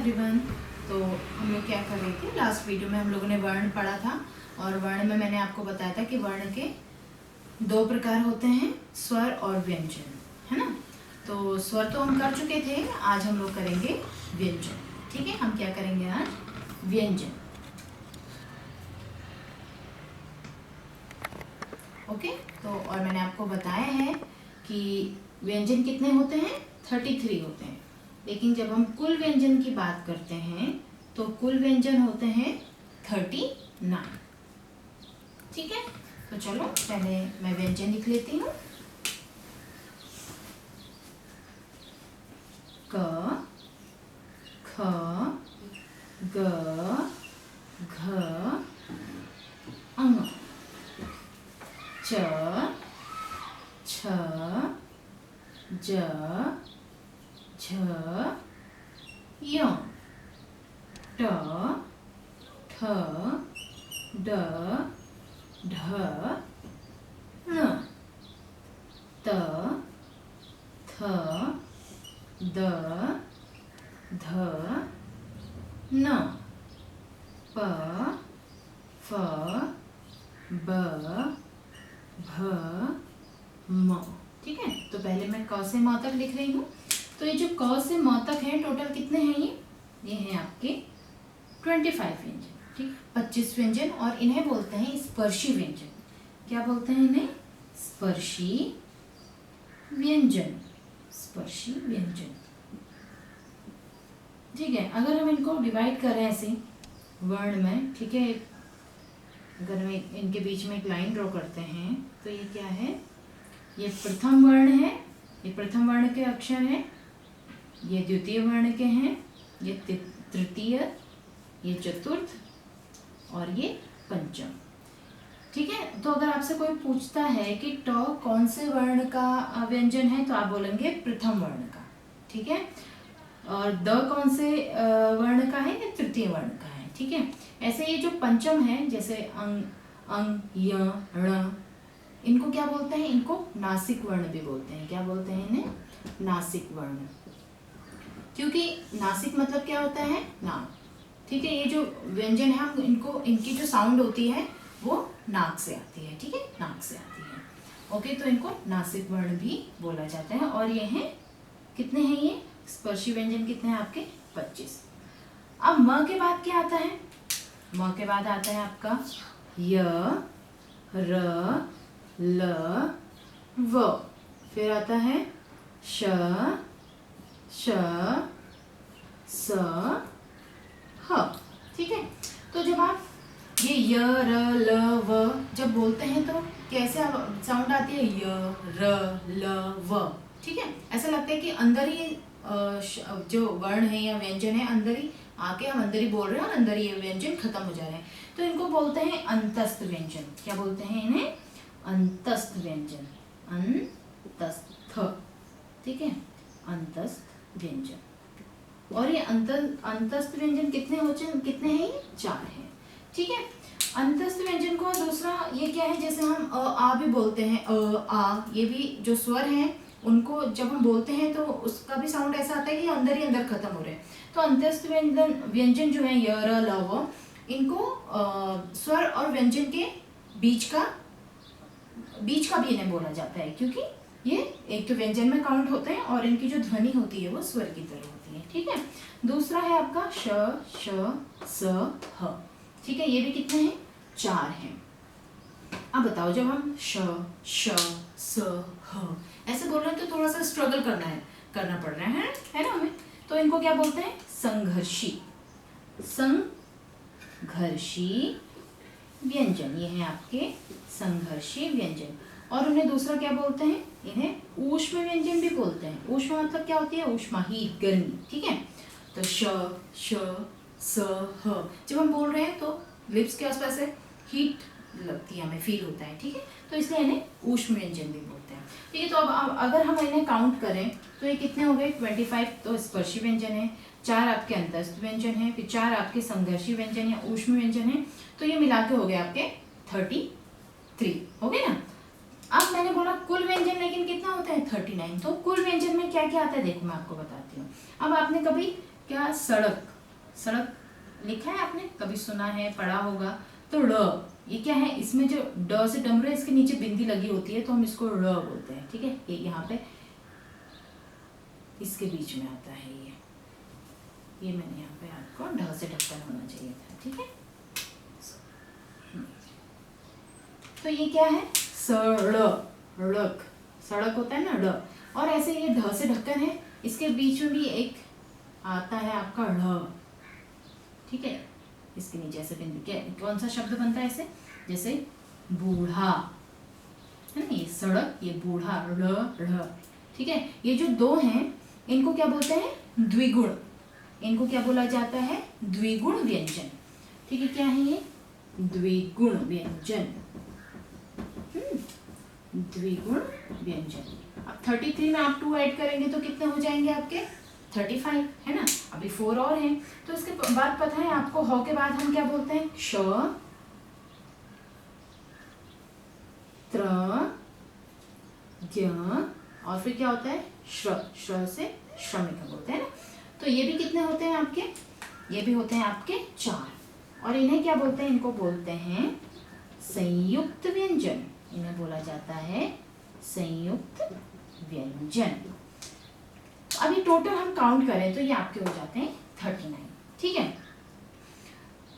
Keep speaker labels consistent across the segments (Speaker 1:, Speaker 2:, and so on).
Speaker 1: Everyone. तो हम लोग क्या कर रहे थे, लास्ट वीडियो में हम लोगों ने वर्ण पढ़ा था और वर्ण में मैंने आपको बताया था कि वर्ण के दो प्रकार होते हैं, स्वर और व्यंजन, है ना। तो स्वर तो हम कर चुके थे, आज हम लोग करेंगे व्यंजन। ठीक है, हम क्या करेंगे आज, व्यंजन। ओके, तो और मैंने आपको बताया है कि व्यंजन कितने होते हैं, 33 होते हैं। लेकिन जब हम कुल व्यंजन की बात करते हैं तो कुल व्यंजन होते हैं 39। ठीक है, तो चलो पहले मैं व्यंजन लिख लेती हूँ। क, ख, ग, घ, अ, च, छ, ज, झ, य, ट, ठ, ड, ढ, ण, त, थ, द, ध, न, प, फ, ब, भ, म। ठीक है, तो पहले मैं क से म तक लिख रही हूँ। तो ये जो क से म तक है, टोटल कितने हैं ये हैं आपके 25 व्यंजन। ठीक, 25 व्यंजन, और इन्हें बोलते हैं स्पर्शी व्यंजन। क्या बोलते हैं इन्हें, स्पर्शी व्यंजन, स्पर्शी व्यंजन। ठीक है, अगर हम इनको डिवाइड करें ऐसे वर्ण में, ठीक है, अगर हम इनके बीच में एक लाइन ड्रॉ करते हैं तो ये क्या है, ये प्रथम वर्ण है, ये प्रथम वर्ण के अक्षर हैं, ये द्वितीय वर्ण के हैं, ये तृतीय, ये चतुर्थ और ये पंचम। ठीक है, तो अगर आपसे कोई पूछता है कि ट कौन से वर्ण का व्यंजन है तो आप बोलेंगे प्रथम वर्ण का। ठीक है, और द कौन से वर्ण का है, या तृतीय वर्ण का है। ठीक है, ऐसे ये जो पंचम है, जैसे अंग, अंग, य, ण, इनको क्या बोलते हैं, इनको नासिक वर्ण भी बोलते हैं। क्या बोलते हैं इन्हें, नासिक वर्ण, क्योंकि नासिक मतलब क्या होता है, नाक। ठीक है, ये जो व्यंजन है, हम इनको, इनकी जो साउंड होती है वो नाक से आती है। ठीक है, नाक से आती है। ओके, तो इनको नासिक वर्ण भी बोला जाता है। और ये हैं, कितने हैं ये स्पर्शी व्यंजन, कितने हैं आपके, 25। अब म के बाद क्या आता है, म के बाद आता है आपका य, र, ल, व, फिर आता है श, श, स, ह। ठीक है, तो जब आप ये य, र, ल, व जब बोलते हैं तो कैसे साउंड आती है, य, र, ल, व। ठीक है, ऐसा लगता है कि अंदर ही जो वर्ण है या व्यंजन है, अंदर ही आके हम अंदर ही बोल रहे हैं और अंदर ही ये व्यंजन खत्म हो जा रहे हैं। तो इनको बोलते हैं अंतस्थ व्यंजन। क्या बोलते हैं इन्हें, अंतस्थ व्यंजन, अंतस्थ। ठीक है, अंतस्थ व्यंजन। और ये अंतस्थ व्यंजन कितने कितने हैं, ये 4 हैं। ठीक है, अंतस्थ व्यंजन को दूसरा ये क्या है, जैसे हम आ भी बोलते हैं, आ, ये भी जो स्वर हैं उनको जब हम बोलते हैं तो उसका भी साउंड ऐसा आता है कि अंदर ही अंदर खत्म हो रहे हैं। तो अंतस्थ व्यंजन जो है, य, र, ल, व, इनको स्वर और व्यंजन के बीच का भी इन्हें बोला जाता है, क्योंकि ये एक तो व्यंजन में काउंट होते हैं और इनकी जो ध्वनि होती है वो स्वर की तरह होती है। ठीक है, दूसरा है आपका श, श, स, ह। ठीक है, ये भी कितने हैं, 4 हैं। अब बताओ, जब हम श, श, स, ह ऐसे बोल रहे हैं तो थोड़ा सा स्ट्रगल करना पड़ रहा है ना हमें। तो इनको क्या बोलते हैं, संघर्षी, संघर्षी व्यंजन। ये हैं आपके संघर्षी व्यंजन। और उन्हें दूसरा क्या बोलते हैं, इन्हें ऊष्म व्यंजन भी बोलते हैं। ऊष्म मतलब क्या होती है, ऊष्मा, हीट, गर्मी। ठीक है, तो श, श, स, ह जब हम बोल रहे हैं तो लिप्स के आसपास से हीट लगती है, हमें फील होता है। ठीक है, तो इसलिए इन्हें ऊष्म व्यंजन भी बोलते हैं। ठीक है, तो अब अगर हम इन्हें काउंट करें तो ये कितने हो गए, 25 तो स्पर्शी व्यंजन है, 4 आपके अंतस्थ व्यंजन है, फिर 4 आपके संघर्षी व्यंजन या ऊष्म व्यंजन है। तो ये मिला के हो गए आपके 33 हो गए ना। अब मैंने बोला कुल व्यंजन लेकिन कितना होता है, 39। तो कुल व्यंजन में क्या क्या आता है देखो मैं आपको बताती हूँ। अब आपने कभी क्या सड़क सड़क लिखा है आपने, कभी सुना है, पढ़ा होगा। तो ड़, ये क्या है, इसमें जो ड से डमरू है इसके नीचे बिंदी लगी होती है, तो हम इसको ड़ बोलते हैं। ठीक है, ये यहाँ पे इसके बीच में आता है ये मैंने यहाँ पे आपको ढ से ढक्कन होना चाहिए था। ठीक है, तो ये क्या है, सड़क, सड़क होता है ना ड़, और ऐसे ये ढ से ढक्कन है, इसके बीच में भी एक आता है आपका ढ। ठीक है, इसके नीचे ऐसे बिंदु, क्या कौन सा शब्द बनता है ऐसे, जैसे बूढ़ा है ना, ये सड़क, ये बूढ़ा, ढ़। ठीक है, ये जो दो हैं इनको क्या बोलते हैं, द्विगुण, इनको क्या बोला जाता है, द्विगुण व्यंजन। ठीक है, क्या है ये, द्विगुण व्यंजन, द्विगुण व्यंजन। अब 33 में आप 2 ऐड करेंगे तो कितने हो जाएंगे आपके, 35 है ना। अभी 4 और हैं, तो इसके बाद पता है आपको, ह के बाद हम क्या बोलते हैं, श, त्र, ज्ञ, और फिर क्या होता है, श्र, श्र से श्रमिक बोलते हैं ना। तो ये भी कितने होते हैं आपके, ये भी होते हैं आपके 4, और इन्हें क्या बोलते हैं, इनको बोलते हैं संयुक्त व्यंजन, इन्हें बोला जाता है संयुक्त व्यंजन। अभी टोटल हम काउंट करें तो ये आपके हो जाते हैं 39। ठीक है,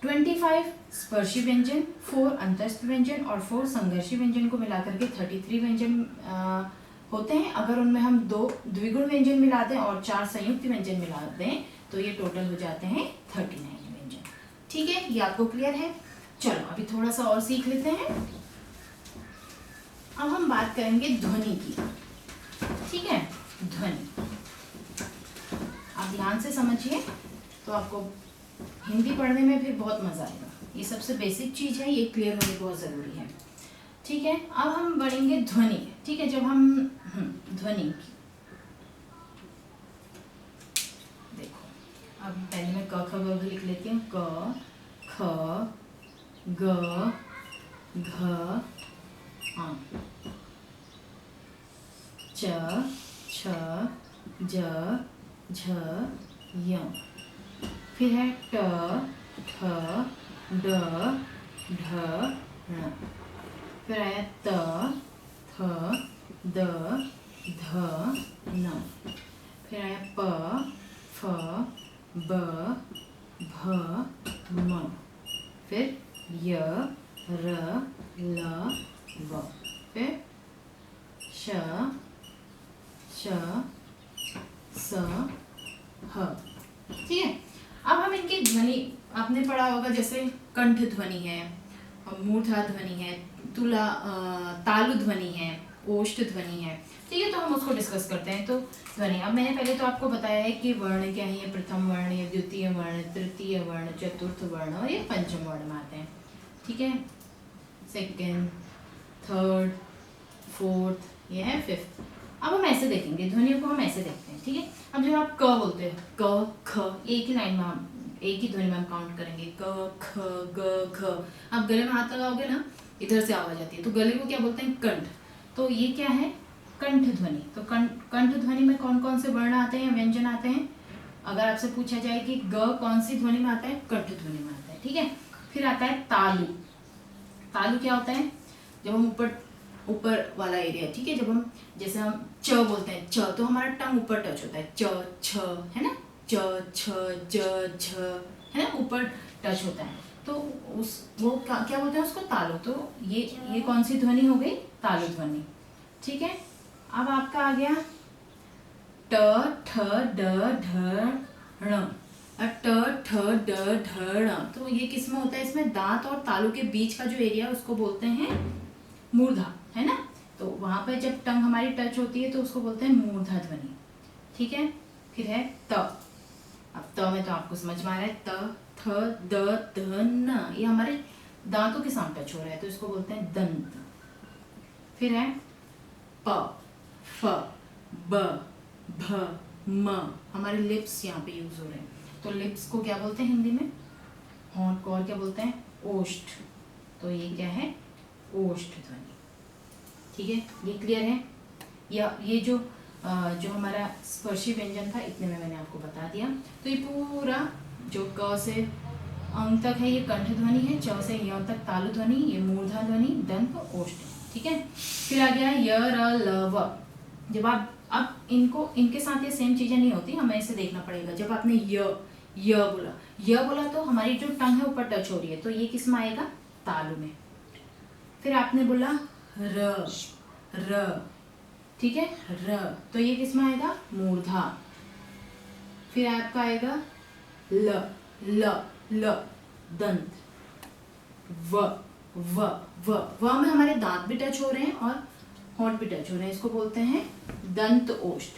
Speaker 1: 25 स्पर्शी व्यंजन, 4 अंतस्थ व्यंजन और 4 संघर्षी व्यंजन को मिलाकर के 33 व्यंजन होते हैं। अगर उनमें हम 2 द्विगुण व्यंजन मिला दें और 4 संयुक्त व्यंजन मिला दें तो ये टोटल हो जाते हैं 39 व्यंजन। ठीक है, ये आपको क्लियर है। चलो अभी थोड़ा सा और सीख लेते हैं। अब हम बात करेंगे ध्वनि की। ठीक है, ध्वनि, आप ध्यान से समझिए तो आपको हिंदी पढ़ने में फिर बहुत मजा आएगा। ये सबसे बेसिक चीज है, ये क्लियर होनी बहुत जरूरी है। ठीक है, अब हम बढ़ेंगे ध्वनि। ठीक है, जब हम ध्वनि की, देखो अब पहले मैं क ख ग घ लिख लेती हूँ। क, ख, ग, घ, च, छ, ज, झ, य। फिर है ट, ठ, ड, ढ, ण। फिर आया त, थ, द, ध, न। फिर आया प, फ, ब, भ, म। फिर य, र, ल, व। फिर श, श, स, ह। ठीक है, अब हम इनकी ध्वनि, आपने पढ़ा होगा जैसे कंठ ध्वनि है, मूर्धा ध्वनि है, तुला तालु ध्वनि है, ओष्ठ ध्वनि है। ठीक है, तो हम उसको डिस्कस करते हैं। तो ध्वनि, अब मैंने पहले तो आपको बताया है कि वर्ण क्या है, ये प्रथम वर्ण, ये द्वितीय वर्ण, तृतीय वर्ण, चतुर्थ वर्ण और ये पंचम वर्ण में आते हैं। ठीक है, सेकेंड, थर्ड, फोर्थ, ये है फिफ्थ। अब हम ऐसे देखेंगे, ध्वनियों को हम ऐसे देखते हैं। ठीक है, अब जब आप क बोलते हैं, क, ख, एक ही लाइन में हम, एक ही ध्वनि में हम काउंट करेंगे, क, ख, ग, घ। आप गले में हाथ लगाओगे ना, इधर से आवाज आती है, तो गले को क्या बोलते हैं, कंठ। तो ये क्या है, कंठ ध्वनि। तो कंठ ध्वनि में कौन कौन से वर्ण आते हैं, व्यंजन आते हैं। अगर आपसे पूछा जाए कि ग कौन सी ध्वनि में आता है, कंठ ध्वनि में आता है। ठीक है, फिर आता है तालु। तालु क्या होता है, जब हम ऊपर वाला एरिया। ठीक है, जब हम, जैसे हम च बोलते हैं, च, तो हमारा टंग ऊपर टच होता है, च, छ, है ना, च, छ, ज, झ, है ना, ऊपर टच होता है। तो वो क्या बोलते हैं उसको, तालु। तो ये कौन सी ध्वनि हो गई, तालु ध्वनि। ठीक है, अब आपका आ गया ट, ठ, ड, ढ, ण। ट, ठ, ड, ढ, ण। तो ये किस में होता है, इसमें दांत और तालु के बीच का जो एरिया उसको बोलते हैं मूर्धा, है ना। तो वहां पर जब टंग हमारी टच होती है तो उसको बोलते हैं मूर्धा ध्वनि। ठीक है, फिर है त। अब त में तो आपको समझ में आ रहा है, त, थ, द, ध, न। ये हमारे दांतों के साथ टच हो रहा है तो इसको बोलते हैं दंत। फिर है प, फ, ब, भ, म। हमारे लिप्स यहाँ पे यूज हो रहे हैं, तो लिप्स को क्या बोलते हैं हिंदी में, होंठ को और क्या बोलते हैं, ओष्ठ। तो ये क्या है, ओष्ठ ध्वनि। ठीक है, ये क्लियर है। ये जो हमारा स्पर्शी व्यंजन था, इतने में मैंने आपको बता दिया। तो ये पूरा जो क से अंग तक है ये कंठ ध्वनि है, च से य तक तालु ध्वनि, ये मूर्धा ध्वनि, दंत ओष्ठ, ठीक है। फिर आ गया य र ल व। जब आप अब इनको इनके साथ ये सेम चीजें नहीं होती, हमें इसे देखना पड़ेगा। जब आपने य बोला तो हमारी जो टंग है ऊपर टच हो रही है, तो ये किस में आएगा? तालु में। फिर आपने बोला र, ठीक है, र, तो ये किस में आएगा? मूर्धा। फिर आपका आएगा ल दंत। व में हमारे दांत भी टच हो रहे हैं और होंठ भी टच हो रहे हैं, इसको बोलते हैं दंत ओष्ठ।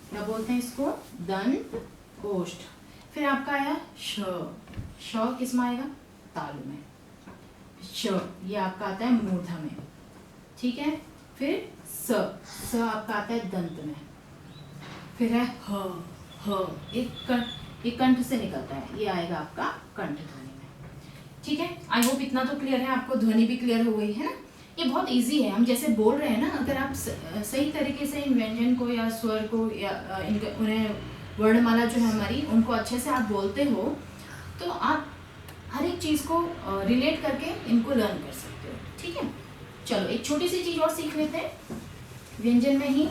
Speaker 1: क्या बोलते हैं इसको? दंत ओष्ठ। फिर आपका आया श किस में आएगा? तालु में। श ये आपका आता है मूर्धा में, ठीक है। फिर स आपका आता है दंत में। फिर है ह एक कंठ से निकलता है, ये आएगा आपका कंठ ध्वनि में, ठीक है। आई होप इतना तो क्लियर है, आपको ध्वनि भी क्लियर हो गई है ना। ये बहुत इजी है, हम जैसे बोल रहे हैं ना, अगर आप सही तरीके से इन व्यंजन को या स्वर को या उन्हें वर्णमाला जो है हमारी, उनको अच्छे से आप बोलते हो, तो आप हर एक चीज़ को रिलेट करके इनको लर्न कर सकते हो, ठीक है। चलो एक छोटी सी चीज़ और सीख लेते हैं व्यंजन में ही,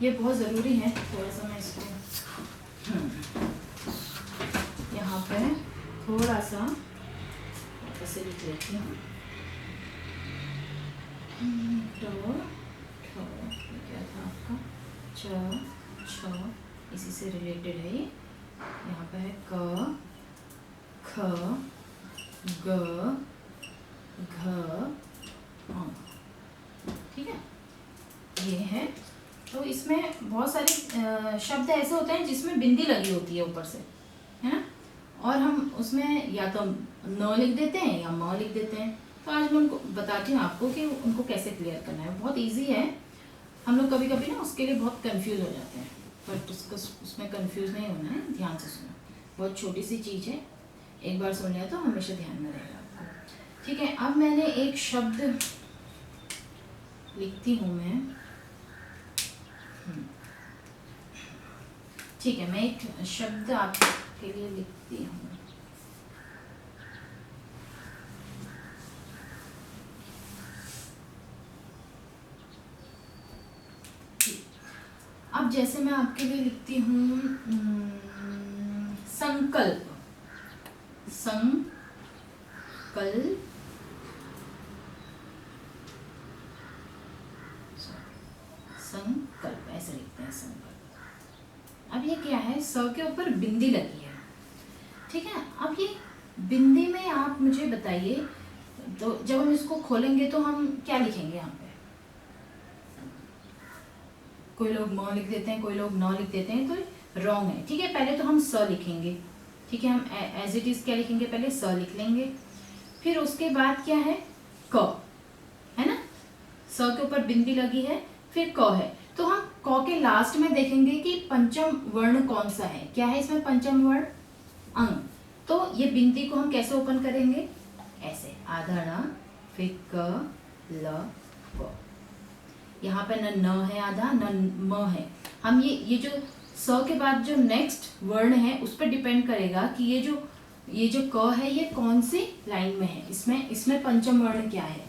Speaker 1: ये बहुत ज़रूरी है। थोड़ा सा मैं इसको यहाँ पे थोड़ा सा ऐसे लिख लेती हूँ। क्या था आपका? छ इसी से रिलेटेड है ये। यहाँ पे है क, ख, ग, घ, ठीक है, ये है। तो इसमें बहुत सारे शब्द ऐसे होते हैं जिसमें बिंदी लगी होती है ऊपर से, है ना, और हम उसमें या तो न लिख देते हैं या म लिख देते हैं। तो आज मैं उनको बताती हूँ आपको कि उनको कैसे क्लियर करना है। बहुत इजी है, हम लोग कभी कभी ना उसके लिए बहुत कंफ्यूज हो जाते हैं, बट उसमें कंफ्यूज नहीं होना है, ध्यान से सुनो। बहुत छोटी सी चीज़ है, एक बार सुन लिया तो हमेशा ध्यान में रहेगा आपको, ठीक है। अब मैंने एक शब्द लिखती हूँ मैं, ठीक है, मैं एक शब्द आपके लिए लिखती हूँ। अब जैसे मैं आपके लिए लिखती हूँ संकल्प। संकल्प ऐसे लिखते हैं, संकल्प। अब ये क्या है? स के ऊपर बिंदी लगी है, ठीक है। अब ये बिंदी में आप मुझे बताइए, तो जब हम इसको खोलेंगे तो हम क्या लिखेंगे? यहाँ पे कोई लोग म लिख देते हैं, कोई लोग न लिख देते हैं, तो रॉन्ग है, ठीक है। पहले तो हम स लिखेंगे, ठीक है, हम एज इट इज क्या लिखेंगे? पहले स लिख लेंगे। फिर उसके बाद क्या है? क, है ना, स के ऊपर बिंदी लगी है, फिर क है, तो हम क के लास्ट में देखेंगे कि पंचम वर्ण कौन सा है। क्या है इसमें पंचम वर्ण? अंग। तो ये बिंदी को हम कैसे ओपन करेंगे? ऐसे, आधा न, फिर क, ल, व। यहाँ पे न है आधा, न म है। हम ये जो स के बाद जो नेक्स्ट वर्ण है उस पर डिपेंड करेगा कि ये जो क है ये कौन सी लाइन में है। इसमें पंचम वर्ण क्या है?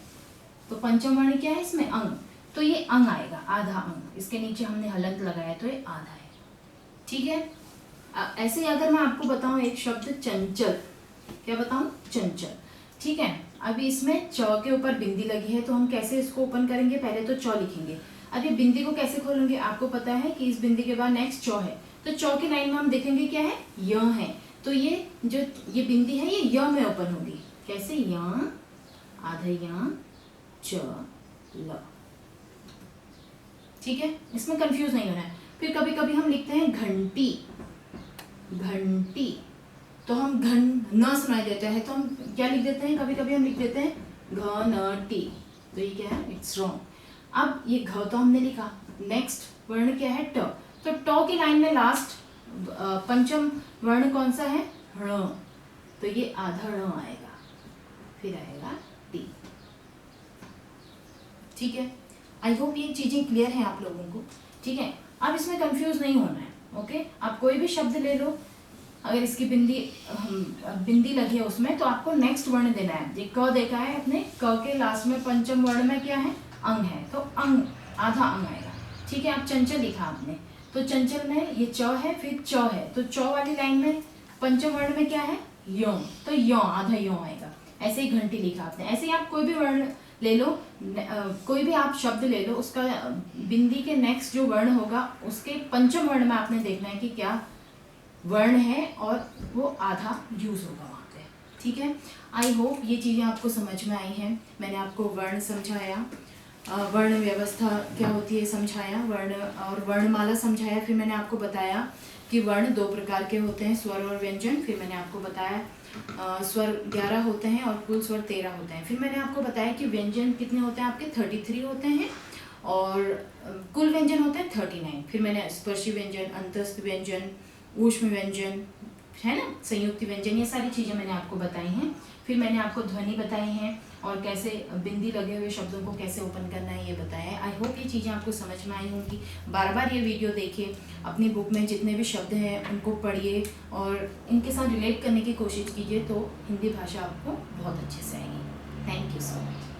Speaker 1: तो पंचम वर्ण क्या है इसमें? अंग। तो ये अंग आएगा, आधा अंग। इसके नीचे हमने हलंत लगाया तो ये आधा है, ठीक है। ऐसे ही अगर मैं आपको बताऊं एक शब्द चंचल, क्या बताऊं? चंचल, ठीक है। अभी इसमें च के ऊपर बिंदी लगी है, तो हम कैसे इसको ओपन करेंगे? पहले तो च लिखेंगे। अब ये बिंदी को कैसे खोलेंगे? आपको पता है कि इस बिंदी के बाद नेक्स्ट च है, तो च की लाइन में हम देखेंगे क्या है? य है। तो ये जो ये बिंदी है ये य में ओपन होगी। कैसे? य, आधा य, च, ल, ठीक है। इसमें कंफ्यूज नहीं होना है। फिर कभी कभी हम लिखते हैं घंटी, घंटी, तो हम घन न सुनाई देता है तो हम क्या लिख देते हैं? कभी कभी हम लिख देते हैं घ न टी, तो ये क्या है? It's wrong. अब ये घ तो हमने लिखा, नेक्स्ट वर्ण क्या है? ट। तो ट की लाइन में लास्ट पंचम वर्ण कौन सा है? ण, तो ये आधा ण आएगा, फिर आएगा टी, ठीक है। आई होप ये चीजें क्लियर हैं आप लोगों को, ठीक है। अब इसमें कंफ्यूज नहीं होना है, ओके। आप कोई भी शब्द ले लो, अगर इसकी बिंदी लगी है उसमें, तो आपको नेक्स्ट वर्ण देना है। ये क देखा है अपने, क के लास्ट में पंचम वर्ण में क्या है, अंग है, तो अंग आधा अंग आएगा। ठीक है, आप चंचल लिखा आपने, तो चंचल में ये च है, फिर च है, तो च वाली लाइन में पंचम वर्ण में क्या है, यो, तो यो आधा यो आएगा। ऐसे ही घंटी लिखा आपने। ऐसे ही आप कोई भी वर्ण ले लो, कोई भी आप शब्द ले लो, उसका बिंदी के नेक्स्ट जो वर्ण होगा उसके पंचम वर्ण में आपने देखना है कि क्या वर्ण है और वो आधा यूज होगा वहाँ पे। ठीक है, आई होप ये चीज़ें आपको समझ में आई हैं। मैंने आपको वर्ण समझाया, वर्ण व्यवस्था क्या होती है समझाया, वर्ण और वर्णमाला समझाया। फिर मैंने आपको बताया कि वर्ण 2 प्रकार के होते हैं, स्वर और व्यंजन। फिर मैंने आपको बताया स्वर 11 होते हैं और कुल स्वर 13 होते हैं। फिर मैंने आपको बताया कि व्यंजन कितने होते हैं आपके, 33 होते हैं, और कुल व्यंजन होते हैं 39। फिर मैंने स्पर्शी व्यंजन, अंतस्थ व्यंजन, ऊष्म व्यंजन, है ना, संयुक्त व्यंजन, ये सारी चीज़ें मैंने आपको बताई हैं। फिर मैंने आपको ध्वनि बताई हैं और कैसे बिंदी लगे हुए शब्दों को कैसे ओपन करना है ये बताया है। आई होप ये चीज़ें आपको समझ में आई होंगी। बार बार ये वीडियो देखिए, अपनी बुक में जितने भी शब्द हैं उनको पढ़िए और इनके साथ रिलेट करने की कोशिश कीजिए, तो हिंदी भाषा आपको बहुत अच्छे से आएगी। Thank you so much.